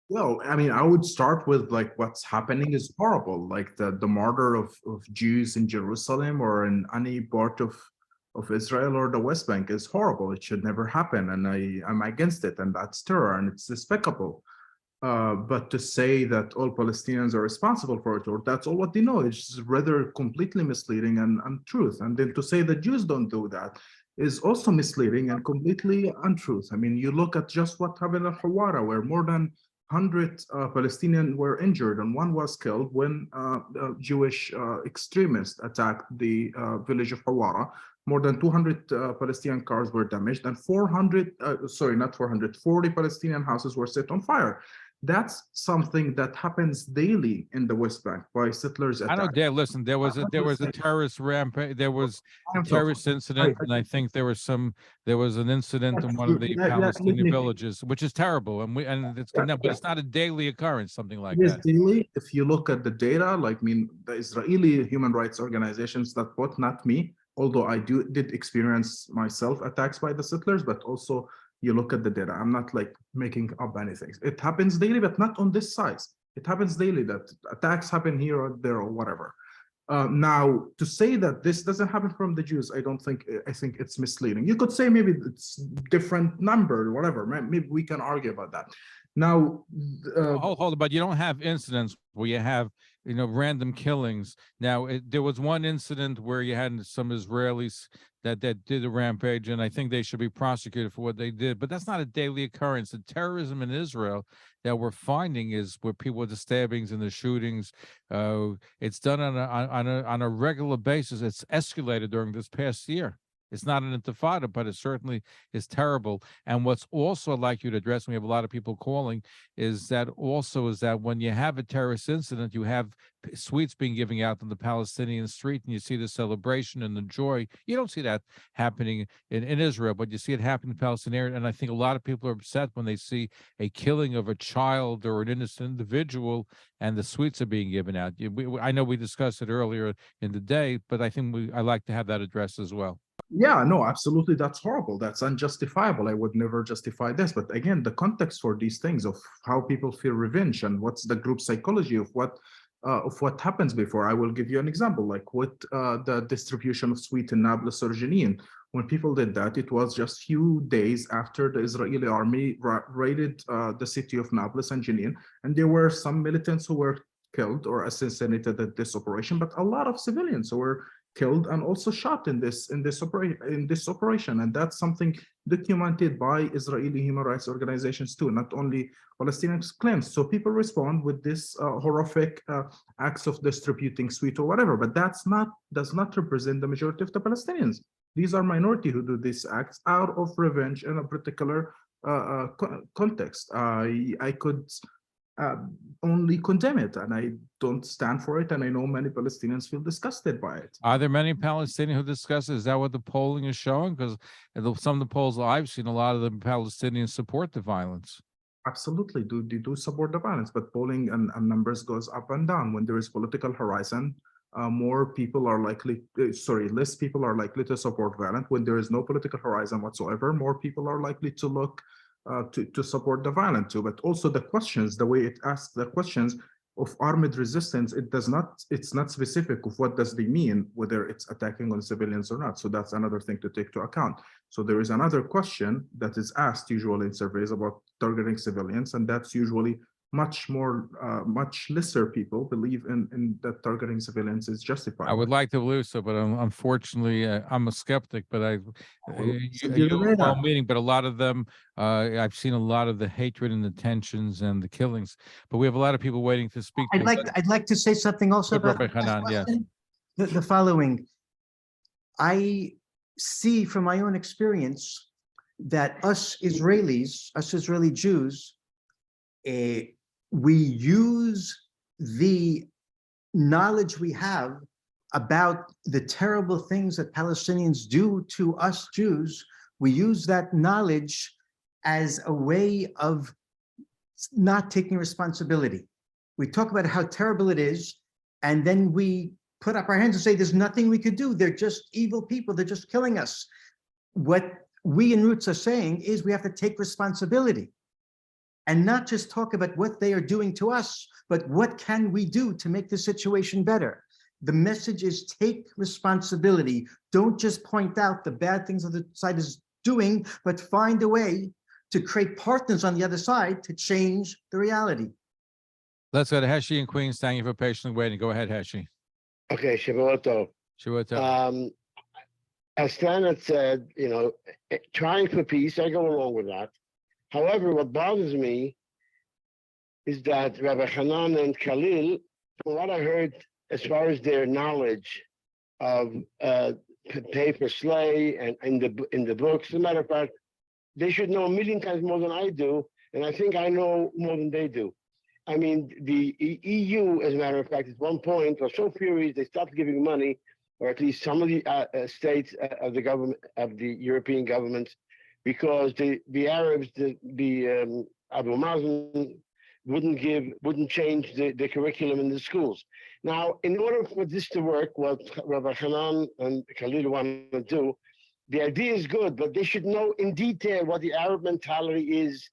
S5: Well, I mean, I would start with like what's happening is horrible, like the murder of Jews in Jerusalem or in any part of Israel or the West Bank is horrible. It should never happen, and I'm against it, and that's terror, and it's despicable. But to say that all Palestinians are responsible for it, or that's all what they know, is rather completely misleading and untruth. And then to say that Jews don't do that is also misleading and completely untruth. I mean, you look at just what happened in Hawara, where more than 100 Palestinians were injured and one was killed when Jewish extremists attacked the village of Hawara. More than 200 Palestinian cars were damaged, and 40 Palestinian houses were set on fire. That's something that happens daily in the West Bank by settlers.
S3: I don't dare listen. There was a terrorist rampage. There was a terrorist incident, and I think there was an incident in one of the Palestinian villages, which is terrible. But it's not a daily occurrence, something like that.
S5: It is daily. If you look at the data, the Israeli human rights organizations that put, not me, although I did experience myself attacks by the settlers, but also you look at the data. I'm not like making up anything. It happens daily, but not on this size. It happens daily that attacks happen here or there or whatever. Now, to say that this doesn't happen from the Jews, I think it's misleading. You could say maybe it's different number or whatever. Maybe we can argue about that. Now,
S3: hold on, but you don't have incidents where you have random killings. Now, there was one incident where you had some Israelis that did a rampage, and I think they should be prosecuted for what they did. But that's not a daily occurrence. The terrorism in Israel that we're finding is where people with the stabbings and the shootings. It's done on a regular basis. It's escalated during this past year. It's not an intifada, but it certainly is terrible. And what's also I'd like you to address, we have a lot of people calling, is that when you have a terrorist incident, you have sweets being given out on the Palestinian street, and you see the celebration and the joy. You don't see that happening in Israel, but you see it happening in the Palestinian area. And I think a lot of people are upset when they see a killing of a child or an innocent individual and the sweets are being given out. I know we discussed it earlier in the day, but I think I'd like to have that addressed as well.
S5: Yeah, no, absolutely. That's horrible. That's unjustifiable. I would never justify this. But again, the context for these things of how people feel revenge and what's the group psychology of what happens before. I will give you an example, like with the distribution of sweet in Nablus or Jenin. When people did that, it was just few days after the Israeli army raided the city of Nablus and Jenin, and there were some militants who were killed or assassinated at this operation, but a lot of civilians who were killed and also shot in this operation, and that's something documented by Israeli human rights organizations too, not only Palestinian claims. So people respond with this horrific acts of distributing sweet or whatever, but does not represent the majority of the Palestinians. These are minority who do these acts out of revenge in a particular context. I could only condemn it, and I don't stand for it, and I know many Palestinians feel disgusted by it.
S3: Are there many Palestinians who discuss it? Is that what the polling is showing? Because some of the polls I've seen, a lot of the Palestinians support the violence.
S5: Absolutely, they do support the violence, but polling and numbers goes up and down. When there is political horizon, less people are likely to support violence. When there is no political horizon whatsoever, more people are likely to look to support the violent too. But also the questions, the way it asks the questions of armed resistance, it's not specific of what does they mean, whether it's attacking on civilians or not. So that's another thing to take to account. So there is another question that is asked usually in surveys about targeting civilians, and that's usually much lesser people believe in that targeting civilians is justified.
S3: I would like to believe so, but unfortunately, I'm a skeptic. But
S5: you're
S3: well-meaning, but a lot of them, I've seen a lot of the hatred and the tensions and the killings. But we have a lot of people waiting to speak.
S4: I'd like to say something also
S3: Good,
S4: about
S3: Rabbi Hanan, yes.
S4: the following. I see from my own experience that us Israeli Jews, we use the knowledge we have about the terrible things that Palestinians do to us Jews. We use that knowledge as a way of not taking responsibility. We talk about how terrible it is, and then we put up our hands and say, there's nothing we could do. They're just evil people. They're just killing us. What we in Roots are saying is we have to take responsibility and not just talk about what they are doing to us, but what can we do to make the situation better? The message is take responsibility. Don't just point out the bad things that the side is doing, but find a way to create partners on the other side to change the reality.
S3: Let's go to Heshi in Queens. Thank you for patiently waiting. Go ahead, Heshi.
S9: Okay, Shavuot Tov.
S3: Shavuot Tov.
S9: As Stan had said, trying for peace, I go along with that. However, what bothers me is that Rabbi Hanan and Khalil, from what I heard, as far as their knowledge of pay for slay and in the books, as a matter of fact, they should know a million times more than I do, and I think I know more than they do. I mean, the EU, as a matter of fact, at one point was so furious they stopped giving money, or at least some of the states of the government of the European governments, because the Arabs, the Abu Mazen wouldn't change the curriculum in the schools. Now, in order for this to work, what Rabbi Hanan and Khalil want to do, the idea is good, but they should know in detail what the Arab mentality is.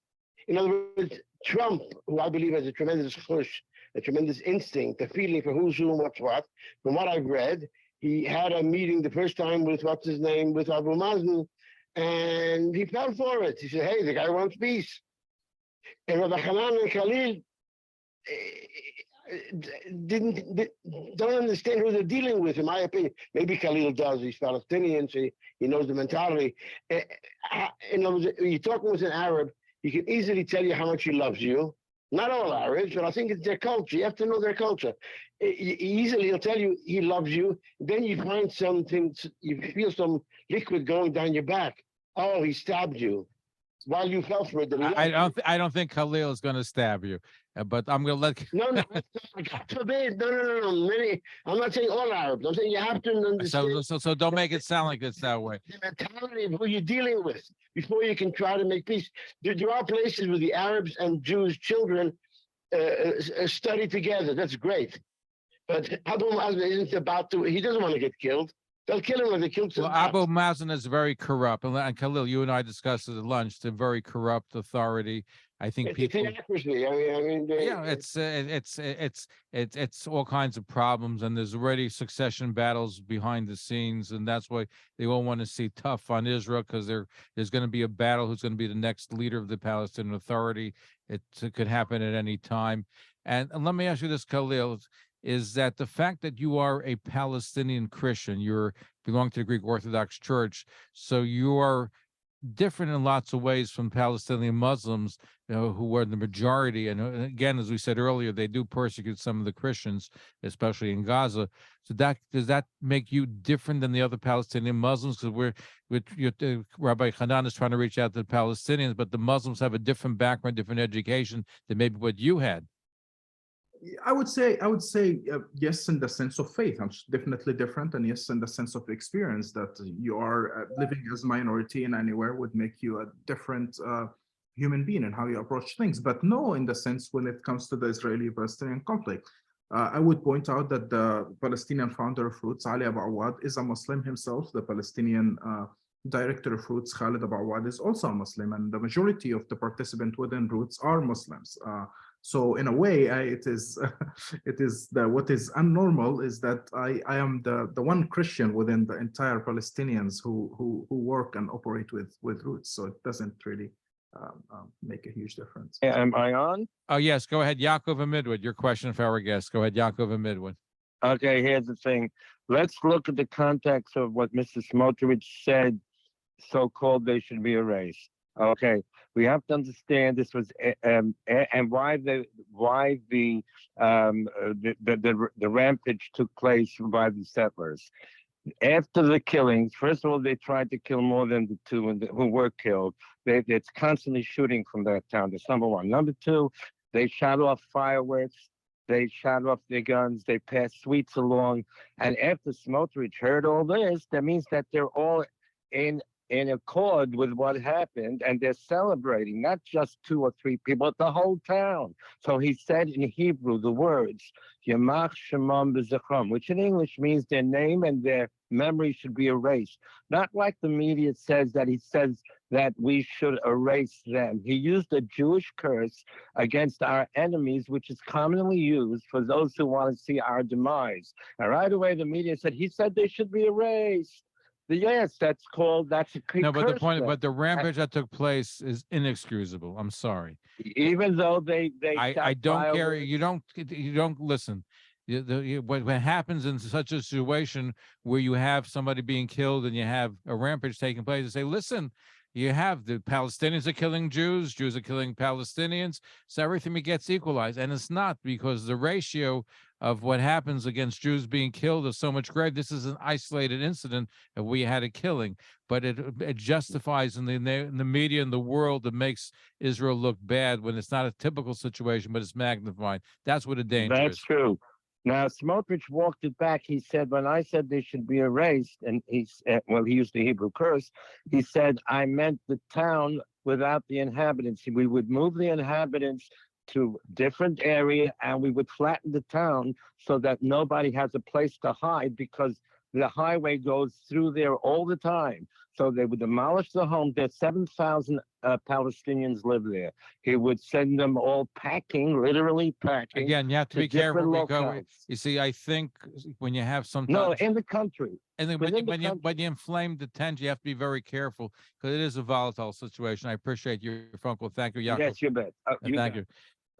S9: In other words, Trump, who I believe has a tremendous push, a tremendous instinct, a feeling for who's who and what's what. From what I've read, he had a meeting the first time with with Abu Mazen, and he fell for it. He said, hey, the guy wants peace. And Rabbi Hanan and Khalil don't understand who they're dealing with, in my opinion. Maybe Khalil does. He's Palestinian, so he knows the mentality. In other words, when you're talking with an Arab, he can easily tell you how much he loves you. Not all Arabs, but I think it's their culture. You have to know their culture. He'll tell you he loves you. Then you find something, you feel some liquid going down your back. Oh, he stabbed you while you fell for it.
S3: I don't think Khalil is going to stab you, but I'm going to let.
S9: No, God forbid. No. I'm not saying all Arabs. I'm saying you have to understand.
S3: So don't make it sound like it's that way.
S9: The mentality of who you're dealing with before you can try to make peace. There are places where the Arabs and Jews children study together. That's great. But Abu Mazen isn't about to. He doesn't want to get killed. They'll kill him when they kill
S3: Well, Abu Mazen is very corrupt, and Khalil, you and I discussed it at lunch. The very corrupt authority. I think people.
S9: Theocracy.
S3: It's all kinds of problems, and there's already succession battles behind the scenes, and that's why they all want to see tough on Israel, because there's going to be a battle. Who's going to be the next leader of the Palestinian Authority? It could happen at any time. And let me ask you this, Khalil. Is that the fact that you are a Palestinian Christian, you belong to the Greek Orthodox Church, so you are different in lots of ways from Palestinian Muslims, who are the majority. And again, as we said earlier, they do persecute some of the Christians, especially in Gaza. So does that make you different than the other Palestinian Muslims? Because Rabbi Hanan is trying to reach out to the Palestinians, but the Muslims have a different background, different education than maybe what you had.
S5: I would say yes, in the sense of faith. I'm definitely different, and yes, in the sense of experience, that you are living as a minority in anywhere would make you a different human being and how you approach things. But no, in the sense when it comes to the Israeli-Palestinian conflict, I would point out that the Palestinian founder of Roots, Ali Abu Awad, is a Muslim himself. The Palestinian director of Roots, Khalid Abu Awad, is also a Muslim, and the majority of the participants within Roots are Muslims. So in a way, it is what is unnormal is that I am the one Christian within the entire Palestinians who work and operate with Roots. So it doesn't really make a huge difference.
S10: Am I on?
S3: Oh, yes, go ahead, Yaakov and Midwood. Your question for our guest. Go ahead, Yaakov and Midwood.
S10: Okay, here's the thing. Let's look at the context of what Mr. Smotrich said, so-called they should be erased. Okay, we have to understand this was and why the rampage took place by the settlers. After the killings, first of all, they tried to kill more than the two who were killed. It's constantly shooting from that town. That's number one. Number two, they shot off fireworks. They shot off their guns. They passed sweets along. And after Smotrich heard all this, that means that they're all in accord with what happened, and they're celebrating, not just 2 or 3 people, but the whole town. So he said in Hebrew the words, Yamach Shemam B'Zechram, which in English means their name and their memory should be erased. Not like the media says that he says that we should erase them. He used a Jewish curse against our enemies, which is commonly used for those who want to see our demise. And right away, the media said, he said they should be erased. Yes, that's a
S3: No, but the
S10: curse
S3: point,
S10: then.
S3: but the rampage that took place is inexcusable. I'm sorry.
S10: Even though they
S3: I don't care.
S10: fireworks.
S3: You don't listen. What happens in such a situation where you have somebody being killed and you have a rampage taking place, and say, listen, you have the Palestinians are killing Jews, Jews are killing Palestinians, so everything gets equalized. And it's not, because the ratio of what happens against Jews being killed is so much greater. This is an isolated incident and we had a killing, but it justifies in the media and the world, it makes Israel look bad when it's not a typical situation, but it's magnified. That's what the danger is.
S10: That's true. Now, Smotrich walked it back. He said, when I said they should be erased, and he used the Hebrew curse, he said, I meant the town without the inhabitants. We would move the inhabitants to different area, and we would flatten the town so that nobody has a place to hide, because the highway goes through there all the time. So they would demolish the home. There's 7,000 Palestinians live there. He would send them all packing, literally packing.
S3: Again, you have to be careful,
S10: different
S3: because
S10: locales.
S3: you see, I think when you have some
S10: No, in the country.
S3: and then
S10: within the
S3: when
S10: country.
S3: you inflame the tension, you have to be very careful, because it is a volatile situation. I appreciate your phone call. Thank you, Yaakov.
S10: Yes, you bet.
S3: Thank you.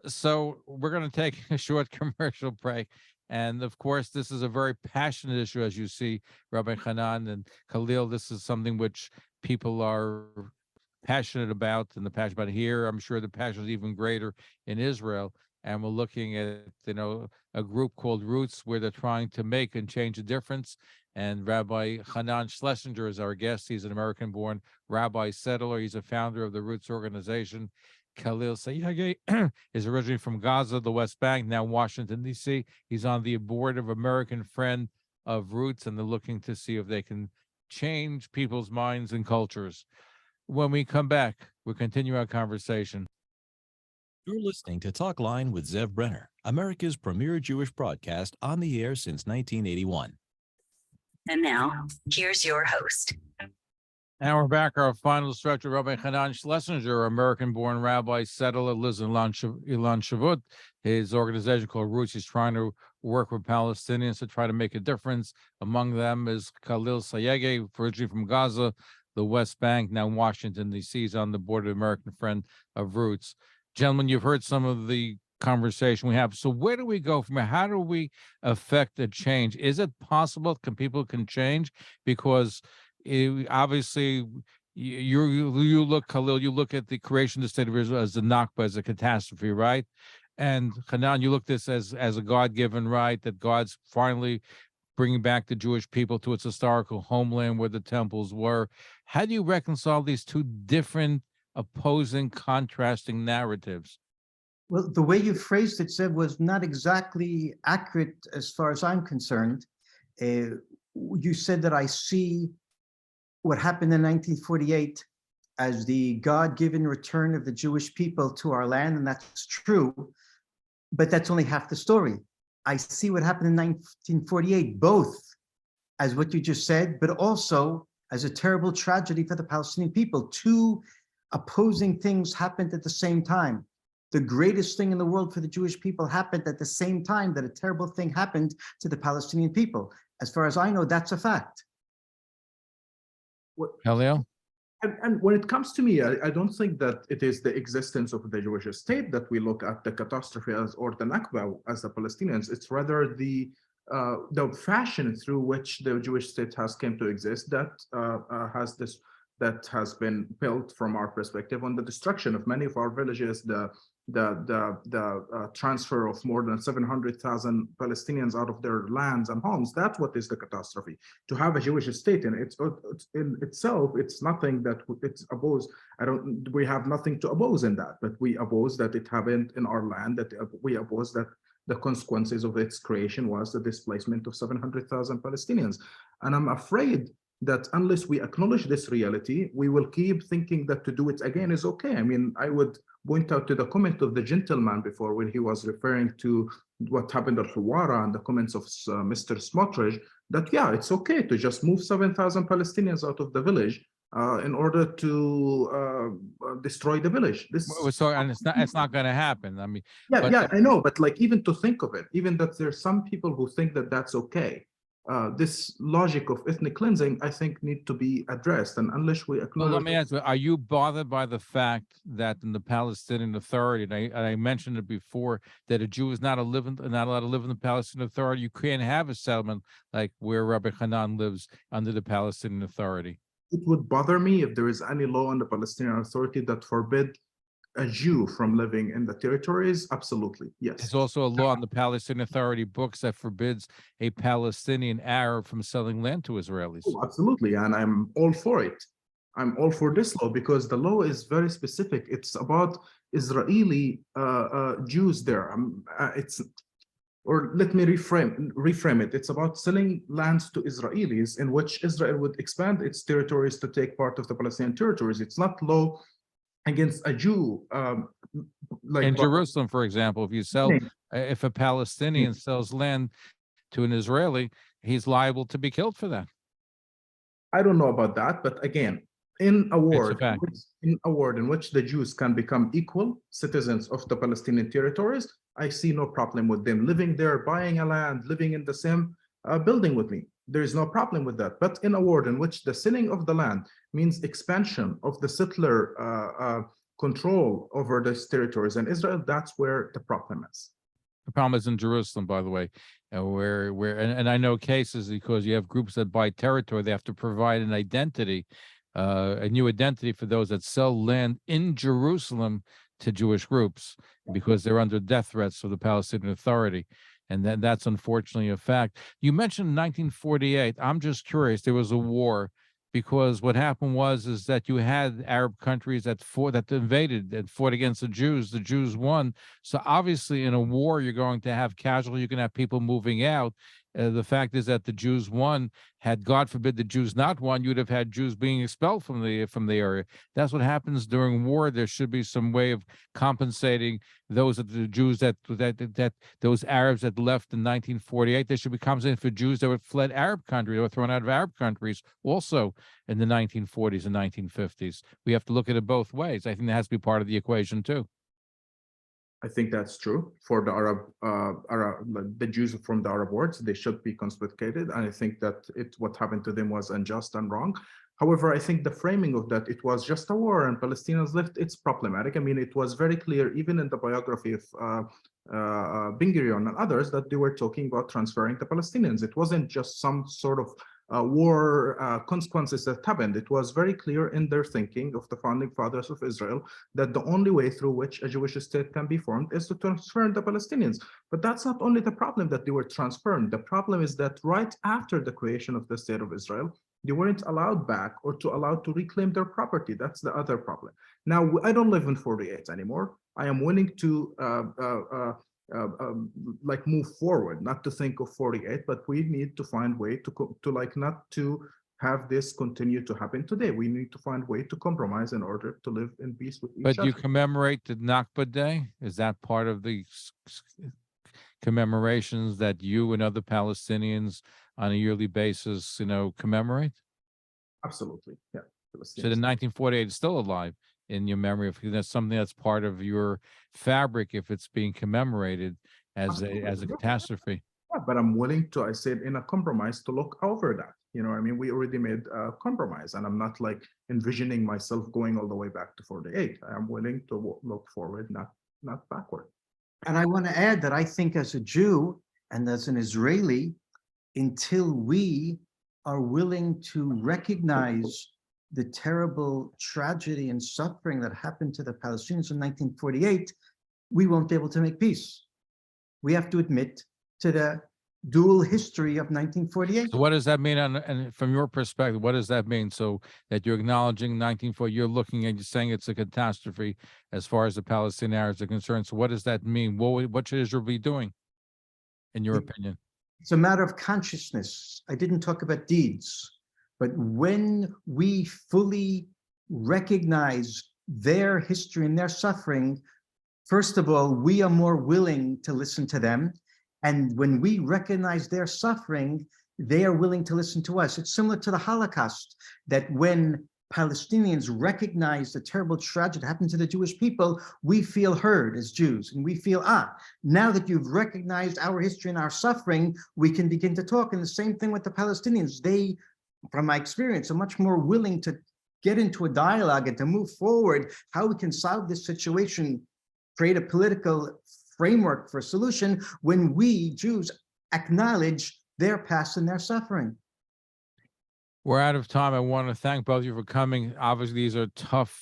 S3: So we're going to take a short commercial break. And of course, this is a very passionate issue, as you see, Rabbi Hanan and Khalil. This is something which people are passionate about, and the passion about here. I'm sure the passion is even greater in Israel. And we're looking at, a group called Roots, where they're trying to make and change a difference. And Rabbi Hanan Schlesinger is our guest. He's an American-born rabbi settler. He's a founder of the Roots organization. Khalil Sayegh is originally from Gaza, the West Bank, now Washington, D.C. He's on the board of American Friend of Roots, and they're looking to see if they can change people's minds and cultures. When we come back, we'll continue our conversation.
S1: You're listening to Talkline with Zev Brenner, America's premier Jewish broadcast, on the air since 1981.
S2: And now, here's your host.
S3: And we're back. Our final stretch with Rabbi Hanan Schlesinger, American-born rabbi settler, lives in Ilan Shavut. His organization called Roots, he's trying to work with Palestinians to try to make a difference. Among them is Khalil Sayegh, originally from Gaza, the West Bank, now Washington, D.C. He's on the board of American Friend of Roots. Gentlemen, you've heard some of the conversation we have. So where do we go from here? How do we affect a change? Is it possible? People can change? Because obviously, you look, Khalil, you look at the creation of the state of Israel as a Nakba, as a catastrophe, right? And Hanan, you look at this as a God-given right, that God's finally bringing back the Jewish people to its historical homeland where the temples were. How do you reconcile these two different, opposing, contrasting narratives?
S4: Well, the way you phrased it, Zev, was not exactly accurate as far as I'm concerned. You said that I see what happened in 1948 as the God-given return of the Jewish people to our land, and that's true, but that's only half the story. I see what happened in 1948, both as what you just said, but also as a terrible tragedy for the Palestinian people. Two opposing things happened at the same time. The greatest thing in the world for the Jewish people happened at the same time that a terrible thing happened to the Palestinian people. As far as I know, that's a fact.
S3: Khalil?
S5: And when it comes to me, I don't think that it is the existence of the Jewish state that we look at the catastrophe as, or the Nakba as the Palestinians. It's rather the fashion through which the Jewish state has came to exist that has been built from our perspective on the destruction of many of our villages, the transfer of more than 700,000 Palestinians out of their lands and homes. That's what is the catastrophe. To have a Jewish state in itself, it's nothing that it's opposed. We have nothing to oppose in that, but we oppose that it happened in our land, that we oppose that the consequences of its creation was the displacement of 700,000 Palestinians. And I'm afraid that unless we acknowledge this reality, we will keep thinking that to do it again is okay. I mean, I would point out to the comment of the gentleman before when he was referring to what happened at Hawara and the comments of Mr. Smotrich, that yeah, it's okay to just move 7,000 Palestinians out of the village in order to destroy the village.
S3: And it's not going to happen. I mean,
S5: yeah, I know, but like even to think of it, even that there's some people who think that that's okay. This logic of ethnic cleansing, I think, need to be addressed. And unless we acknowledge—
S3: Well, let me ask you, are you bothered by the fact that in the Palestinian Authority, and I mentioned it before, that a Jew is not allowed to live in the Palestinian Authority? You can't have a settlement like where Rabbi Hanan lives under the Palestinian Authority.
S5: It would bother me if there is any law in the Palestinian Authority that forbid a Jew from living in the territories. Absolutely, yes.
S3: There's also a law in the Palestinian Authority books that forbids a Palestinian Arab from selling land to Israelis.
S5: Oh, absolutely, and I'm all for it. I'm all for this law because the law is very specific. It's about Israeli Jews there. Or let me reframe it. It's about selling lands to Israelis in which Israel would expand its territories to take part of the Palestinian territories. It's not law against a Jew. Like
S3: in Jerusalem, for example, if a Palestinian sells land to an Israeli, he's liable to be killed for that.
S5: I don't know about that, but again, in a world in which the Jews can become equal citizens of the Palestinian territories, I see no problem with them living there, buying a land, living in the same building with me. There is no problem with that. But in a world in which the selling of the land means expansion of the settler control over these territories in Israel, that's where the problem is.
S3: The problem is in Jerusalem, by the way, and I know cases because you have groups that buy territory, they have to provide an identity, a new identity for those that sell land in Jerusalem to Jewish groups because they're under death threats of the Palestinian Authority. And that's unfortunately a fact. You mentioned 1948. I'm just curious. There was a war because what happened is that you had Arab countries that invaded and fought against the Jews. The Jews won. So obviously in a war, you're going to have casualties. You can have people moving out. The fact is that the Jews won. Had God forbid the Jews not won, you'd have had Jews being expelled from the area. That's what happens during war. There should be some way of compensating those Jews those Arabs that left in 1948. There should be compensating for Jews that were fled Arab countries, that were thrown out of Arab countries, also in the 1940s and 1950s. We have to look at it both ways. I think that has to be part of the equation too.
S5: I think that's true for the Jews from the Arab world. They should be confiscated, and I think that what happened to them was unjust and wrong. However, I think the framing of that it was just a war and Palestinians left, it's problematic. I mean, it was very clear even in the biography of Ben-Gurion and others that they were talking about transferring the Palestinians. It wasn't just some sort of war consequences that happened. It was very clear in their thinking of the founding fathers of Israel that the only way through which a Jewish state can be formed is to transfer the Palestinians. But that's not only the problem that they were transferred. The problem is that right after the creation of the state of Israel, they weren't allowed back or allowed to reclaim their property. That's the other problem. Now, I don't live in 48 anymore. I am willing to like move forward, not to think of 48, but we need to find way to like not to have this continue to happen today. We need to find way to compromise in order to live in peace with each other.
S3: But you commemorate the Nakba Day? Is that part of the commemorations that you and other Palestinians on a yearly basis, commemorate?
S5: Absolutely, yeah.
S3: So the 1948 is still alive in your memory. If that's something that's part of your fabric, if it's being commemorated as a catastrophe.
S5: Yeah, but I'm willing to, I said, in a compromise to look over that. You know, I mean, we already made a compromise, and I'm not like envisioning myself going all the way back to 48. I'm willing to look forward, not backward.
S4: And I want to add that I think as a Jew and as an Israeli, until we are willing to recognize the terrible tragedy and suffering that happened to the Palestinians in 1948, we won't be able to make peace. We have to admit to the dual history of 1948.
S3: So what does that mean? And from your perspective, what does that mean? So that you're acknowledging 1940, you're looking and you're saying it's a catastrophe as far as the Palestinian Arabs are concerned. So what does that mean? What should Israel be doing, in your opinion?
S4: It's a matter of consciousness. I didn't talk about deeds, but when we fully recognize their history and their suffering, first of all, we are more willing to listen to them. And when we recognize their suffering, they are willing to listen to us. It's similar to the Holocaust, that when Palestinians recognize the terrible tragedy that happened to the Jewish people, we feel heard as Jews. And we feel, now that you've recognized our history and our suffering, we can begin to talk. And the same thing with the Palestinians. They, from my experience, are much more willing to get into a dialogue and to move forward, how we can solve this situation, create a political framework for a solution when we Jews acknowledge their past and their suffering.
S3: We're out of time. I want to thank both of you for coming. Obviously, these are tough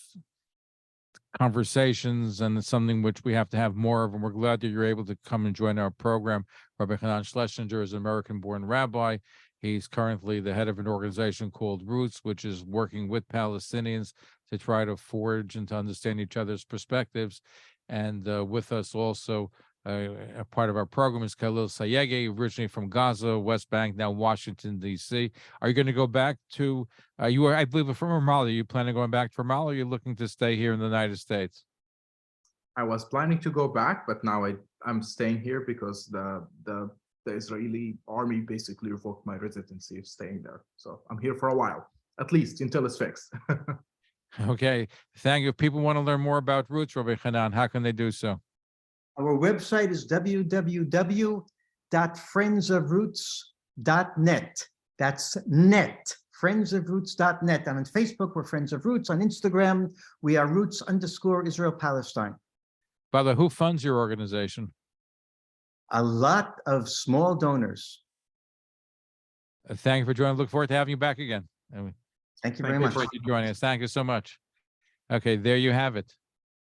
S3: conversations, and it's something which we have to have more of, and we're glad that you're able to come and join our program. Rabbi Hanan Schlesinger is an American-born rabbi. He's currently the head of an organization called Roots, which is working with Palestinians to try to forge and to understand each other's perspectives. And with us also, a part of our program is Khalil Sayegh, originally from Gaza, West Bank, now Washington, D.C. Are you going to go back to, you are, I believe, from Ramallah. Are you planning on going back to Ramallah, or are you looking to stay here in the United States?
S5: I was planning to go back, but now I'm staying here because the Israeli army basically revoked my residency of staying there. So I'm here for a while, at least until it's fixed.
S3: Okay, thank you. If people want to learn more about Roots, Rabbi Hanan, how can they do so?
S4: Our website is www.friendsofroots.net. That's net, friendsofroots.net. And on Facebook, we're Friends of Roots. On Instagram, we are Roots_Israel Palestine.
S3: By the way, who funds your organization?
S4: A lot of small donors.
S3: Thank you for joining. Look forward to having you back again.
S4: Thank you very much.
S3: Appreciate you joining us. Thank you so much. Okay, there you have it.